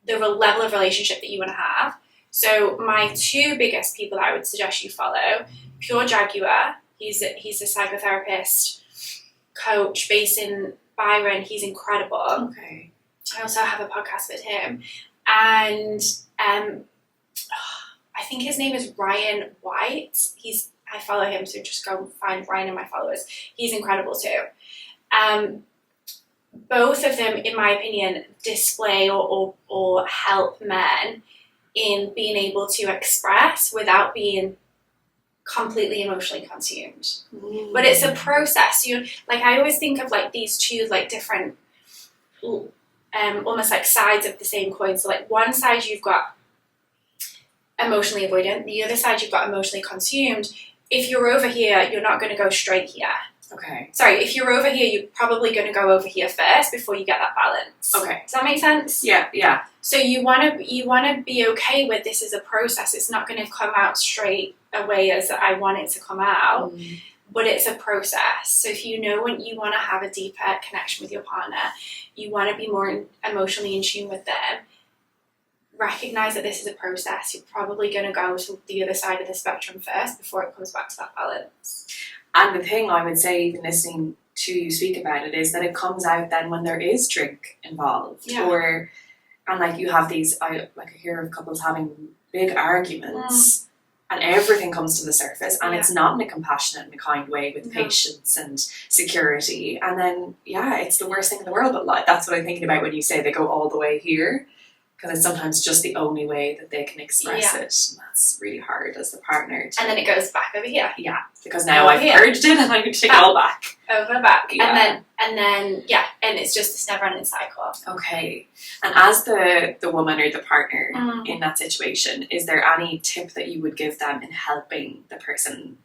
the level of relationship that you want to have. So my two biggest people I would suggest you follow, Pure Jaguar, he's a psychotherapist, coach based in Byron, he's incredible. Okay. I also have a podcast with him. And I think his name is Ryan White. I follow him, so just go find Ryan in my followers. He's incredible too. Both of them, in my opinion, display or help men in being able to express without being completely emotionally consumed. But it's a process. I always think of like these two like different almost like sides of the same coin. So like one side you've got emotionally avoidant, the other side you've got emotionally consumed. If you're over here, you're not going to go straight here. Okay. Sorry, if you're over here, you're probably going to go over here first before you get that balance. Okay. Does that make sense? Yeah. So you want to be okay with this as a process. It's not going to come out straight away as I want it to come out, but it's a process. So if you know when you want to have a deeper connection with your partner, you want to be more emotionally in tune with them, recognize that this is a process. You're probably going to go to the other side of the spectrum first before it comes back to that balance. And the thing I would say, even listening to you speak about it, is that it comes out then when there is drink involved. Yeah. And like you have these, I hear of couples having big arguments and everything comes to the surface and it's not in a compassionate and a kind way with patience and security. And then, it's the worst thing in the world. But that's what I'm thinking about when you say they go all the way here. Because it's sometimes just the only way that they can express it. And that's really hard as the partner. And then it goes back over here. Yeah. Because now I've purged it and I can take it all back. Over back. Yeah. And then and it's just this never ending cycle. Okay. And as the woman or the partner in that situation, is there any tip that you would give them in helping the person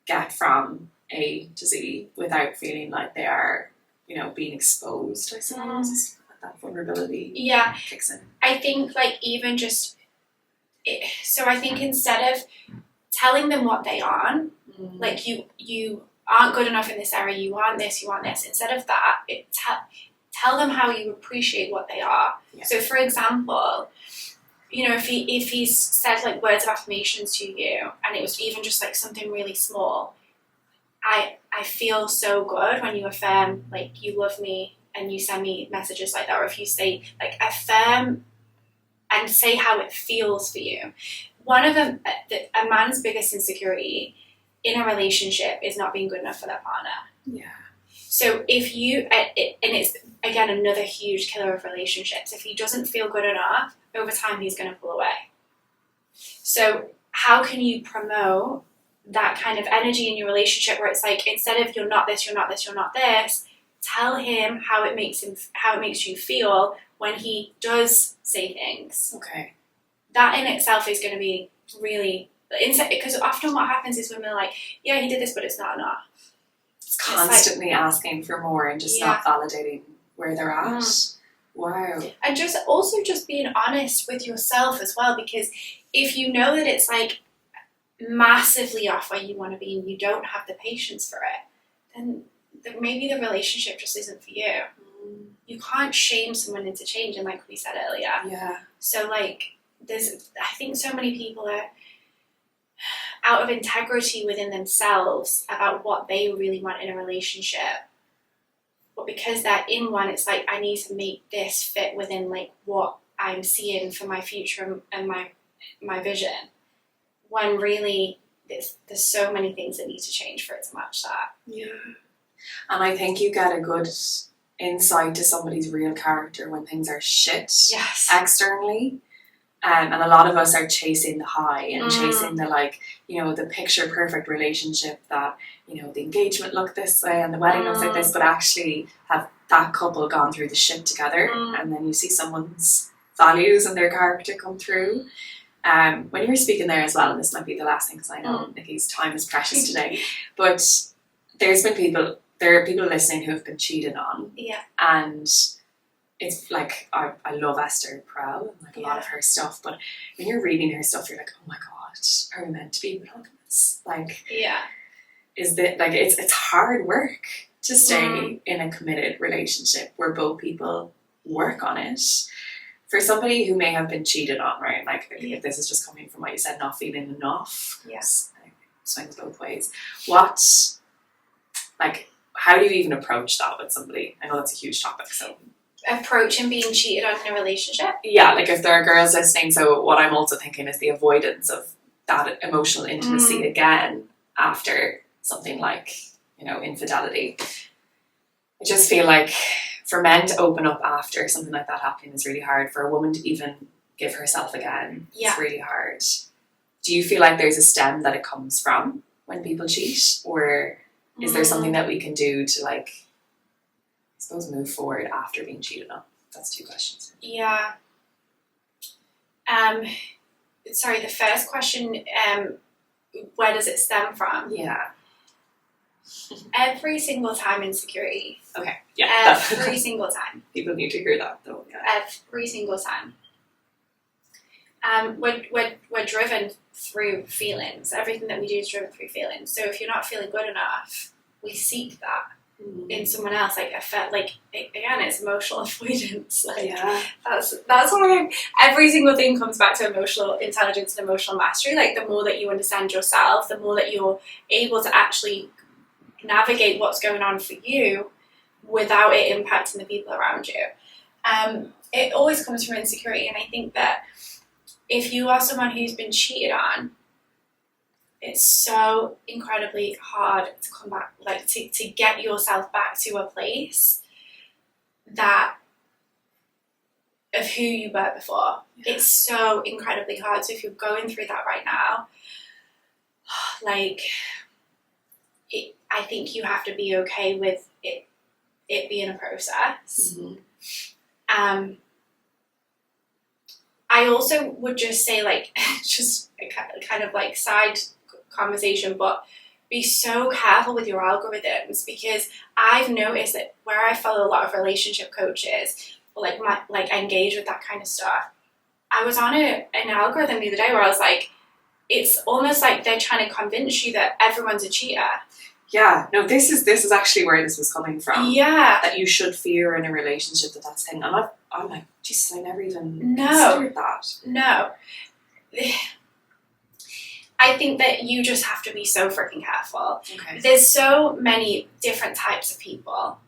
get from A to Z without feeling like they are, being exposed, I suppose. That vulnerability kicks in. I think like even just, so I think instead of telling them what they aren't, like you aren't good enough in this area, you want this, instead of that, tell them how you appreciate what they are. Yeah. So for example, if he's said like words of affirmations to you, and it was even just like something really small, I feel so good when you affirm like you love me and you send me messages like that, or if you say like affirm and say how it feels for you. One of a man's biggest insecurity in a relationship is not being good enough for their partner. Yeah. So if you, and it's again another huge killer of relationships, if he doesn't feel good enough, over time he's going to pull away. So how can you promote that kind of energy in your relationship where it's like, instead of you're not this, you're not this, you're not this, tell him how it makes you feel when he does say things. Okay. That in itself is going to be really, because often what happens is women are like, yeah, he did this, but it's not enough. It's constantly asking for more and just not validating where they're at. Wow. And just being honest with yourself as well, because if you know that it's like massively off where you want to be and you don't have the patience for it, then maybe the relationship just isn't for you. You can't shame someone into changing, like we said earlier. Yeah. So like I think so many people are out of integrity within themselves about what they really want in a relationship. But because they're in one, it's like, I need to make this fit within like what I'm seeing for my future and my vision. When really there's so many things that need to change for it to match that. Yeah. And I think you get a good insight to somebody's real character when things are shit externally. And a lot of us are chasing the high and chasing the the picture perfect relationship that, the engagement looked this way and the wedding looks like this, but actually have that couple gone through the shit together, and then you see someone's values and their character come through. When you were speaking there as well, and this might be the last thing because I know Nikki's time is precious today, but there are people listening who have been cheated on. Yeah. And it's like, I love Esther Perel and like a lot of her stuff, but when you're reading her stuff, you're like, oh my God, are we meant to be monogamous? Like, is that like, it's hard work to stay in a committed relationship where both people work on it. For somebody who may have been cheated on, right? Like, if this is just coming from what you said, not feeling enough. Yes. It swings both ways. How do you even approach that with somebody? I know that's a huge topic, so. Approaching being cheated on in a relationship? Yeah, like if there are girls listening, so what I'm also thinking is the avoidance of that emotional intimacy again after something like, infidelity. I just feel like for men to open up after something like that happening is really hard. For a woman to even give herself again, it's really hard. Do you feel like there's a stem that it comes from when people cheat? Or is there something that we can do to I suppose move forward after being cheated on? That's two questions. Yeah. Sorry, the first question, where does it stem from? Yeah. Every single time insecurity. Okay. Yeah. Every single time. People need to hear that though. Yeah. Every single time. We're driven through feelings. Everything that we do is driven through feelings. So if you're not feeling good enough, we seek that in someone else. Like I felt like again, it's emotional avoidance. That's why every single thing comes back to emotional intelligence and emotional mastery. Like the more that you understand yourself, the more that you're able to actually navigate what's going on for you without it impacting the people around you. It always comes from insecurity, and I think that if you are someone who's been cheated on, it's so incredibly hard to come back, like to get yourself back to a place that of who you were before. Yeah. It's so incredibly hard. So if you're going through that right now, I think you have to be okay with it being a process. I also would just say, just a kind of like side conversation, but be so careful with your algorithms, because I've noticed that where I follow a lot of relationship coaches, like I engage with that kind of stuff. I was on an algorithm the other day where I was like, it's almost like they're trying to convince you that everyone's a cheater. Yeah, no, this is actually where this was coming from. Yeah. That you should fear in a relationship that's the thing. And I'm like, Jesus, I never even considered that. No. I think that you just have to be so freaking careful. Okay. There's so many different types of people.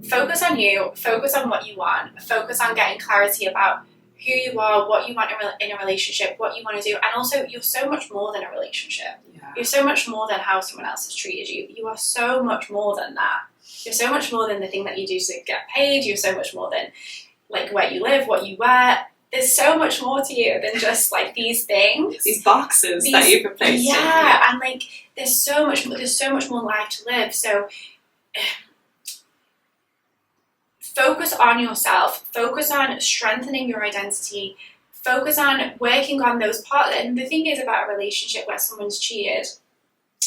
Focus on you, focus on what you want, focus on getting clarity about who you are, what you want in a relationship, what you want to do. And also, you're so much more than a relationship. Yeah. You're so much more than how someone else has treated you. You are so much more than that. You're so much more than the thing that you do to get paid. You're so much more than like where you live, what you wear. There's so much more to you than just like these things. These boxes that you can place in. Yeah, and like there's so much more life to live. So focus on yourself, focus on strengthening your identity, focus on working on those parts. And the thing is about a relationship where someone's cheated,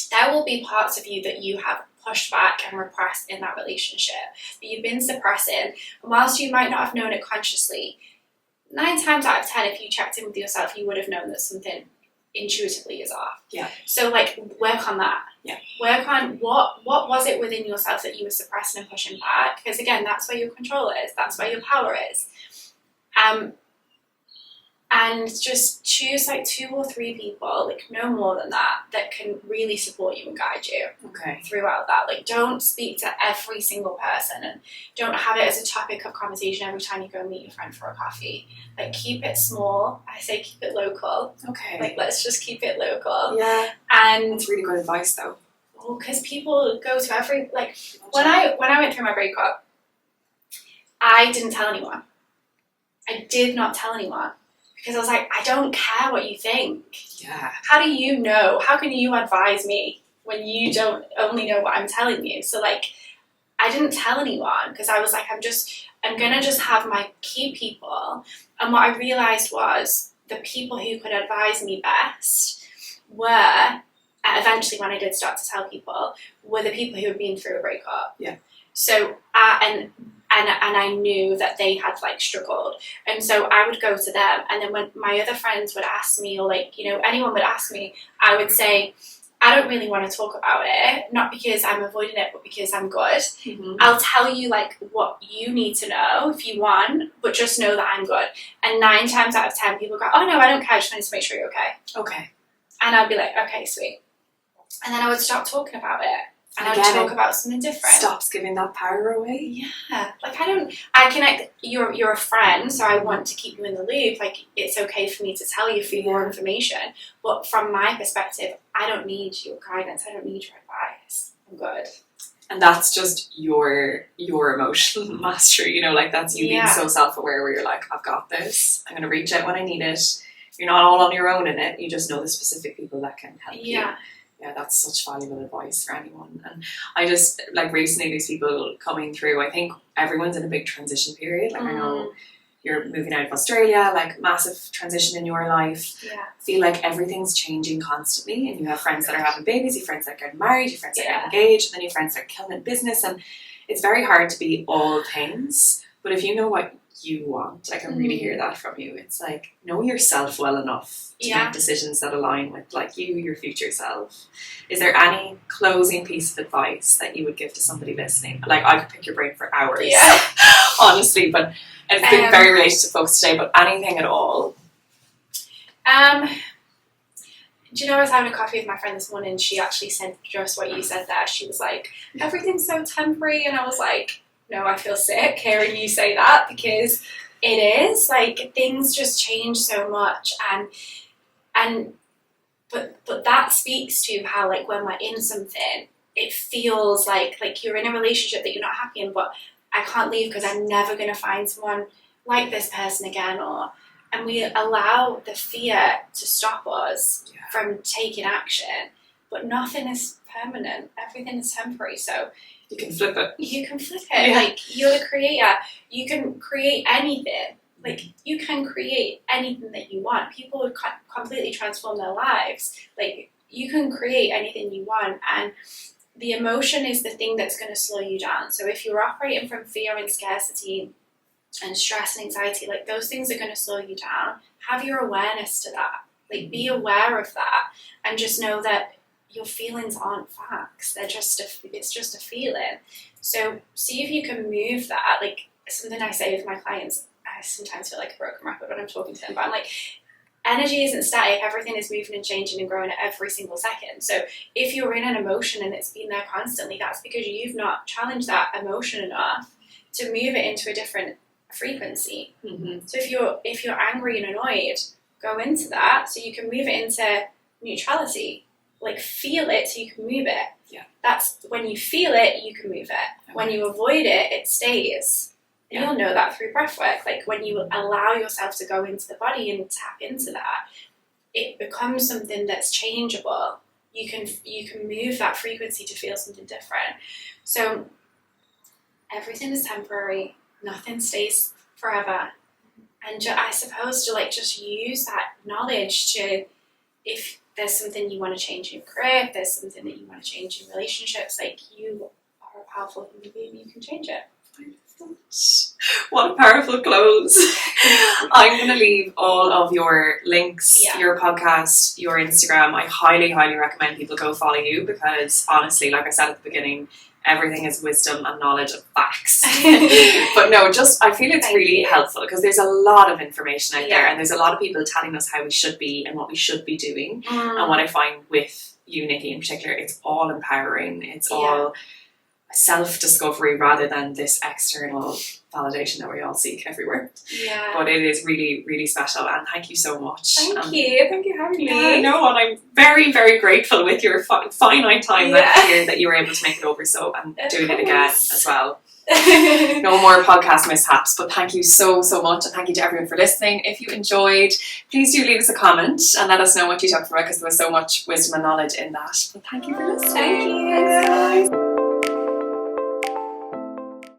there will be parts of you that you have pushed back and repressed in that relationship, that you've been suppressing. And whilst you might not have known it consciously, 9 times out of 10, if you checked in with yourself, you would have known that something intuitively is off. Yeah. So like work on that. Yeah. Work on what was it within yourself that you were suppressing and pushing back? Because again, that's where your control is. That's where your power is. And just choose like 2 or 3 people, like no more than that can really support you and guide you throughout that. Like don't speak to every single person and don't have it as a topic of conversation every time you go and meet your friend for a coffee. Like keep it small. I say keep it local. Okay. Like let's just keep it local. Yeah. And it's really good advice though. Well, because people go to every like when I went through my breakup, I didn't tell anyone. I did not tell anyone. Because I was like, I don't care what you think. Yeah. How do you know? How can you advise me when you don't only know what I'm telling you? So like, I didn't tell anyone because I was like, I'm gonna just have my key people. And what I realized was the people who could advise me best were, eventually when I did start to tell people, were the people who had been through a breakup. Yeah. So, and I knew that they had like struggled, and so I would go to them, and then when my other friends would ask me, or like anyone would ask me, I would say, I don't really want to talk about it, not because I'm avoiding it, but because I'm good. Mm-hmm. I'll tell you like what you need to know if you want, but just know that I'm good. And 9 times out of 10, people go, oh no, I don't care, I just wanted to make sure you're okay. Okay. And I'd be like, okay, sweet. And then I would stop talking about it. And I would talk about something different. Stops giving that power away. Yeah. Like you're a friend, so I want to keep you in the loop. Like it's okay for me to tell you for your information. But from my perspective, I don't need your guidance. I don't need your advice. I'm good. And that's just your emotional mastery, like that's you being so self-aware where you're like, I've got this. I'm going to reach out when I need it. You're not all on your own in it. You just know the specific people that can help you. Yeah, that's such valuable advice for anyone. And I just, like recently, these people coming through, I think everyone's in a big transition period. Like I know you're moving out of Australia, like massive transition in your life. Yeah. Feel like everything's changing constantly, and you have friends that are having babies, you have friends that are getting married, you have friends that are getting engaged, and then you have friends that are killing it in business, and it's very hard to be all things. But if you know what you want, I can really hear that from you. It's like, know yourself well enough to make decisions that align with like you, your future self. Is there any closing piece of advice that you would give to somebody listening? Like I could pick your brain for hours, honestly, but it's been very related to folks today, but anything at all. Do you know, I was having a coffee with my friend this morning, and she actually said just what you said there. She was like, everything's so temporary, and I was like, no, I feel sick hearing you say that, because it is like things just change so much, but that speaks to how like when we're in something, it feels like you're in a relationship that you're not happy in, but I can't leave because I'm never going to find someone like this person again, and we allow the fear to stop us from taking action, but nothing is permanent, everything is temporary, so you can flip it. Like you're the creator. You can create anything. Like, you can create anything that you want. People would completely transform their lives. Like, you can create anything you want, and the emotion is the thing that's going to slow you down. So if you're operating from fear and scarcity and stress and anxiety, like, those things are going to slow you down. Have your awareness to that. Like, be aware of that, and just know that your feelings aren't facts. It's just a feeling. So see if you can move that. Like, something I say with my clients, I sometimes feel like a broken record when I'm talking to them, but I'm like, energy isn't static. Everything is moving and changing and growing at every single second. So if you're in an emotion and it's been there constantly, that's because you've not challenged that emotion enough to move it into a different frequency. Mm-hmm. So if you're angry and annoyed, go into that so you can move it into neutrality. Like, feel it so you can move it. Yeah. That's when you feel it, you can move it. Okay. When you avoid it, it stays. And you'll know that through breath work. Like, when you allow yourself to go into the body and tap into that, it becomes something that's changeable. You can move that frequency to feel something different. So everything is temporary. Nothing stays forever. And I suppose to just use that knowledge to, if there's something you want to change in your career, if there's something that you want to change in relationships, like, you are a powerful human being, you can change it. What a powerful close. I'm going to leave all of your links, your podcast, your Instagram. I highly, highly recommend people go follow you, because honestly, like I said at the beginning, everything is wisdom and knowledge and facts. But no, I feel it's really helpful, because there's a lot of information out there, and there's a lot of people telling us how we should be and what we should be doing. And what I find with you, Nikki, in particular, it's all empowering. It's all self-discovery rather than this external validation that we all seek everywhere. Yeah. But it is really, really special, and thank you so much. Thank you for having me. Yeah, no, and I'm very, very grateful with your finite time left here that you were able to make it over and doing it again as well. No more podcast mishaps, but thank you so, so much, and thank you to everyone for listening. If you enjoyed, please do leave us a comment and let us know what you took from it, because there was so much wisdom and knowledge in that. But thank you for listening. Thank you. Thanks, guys.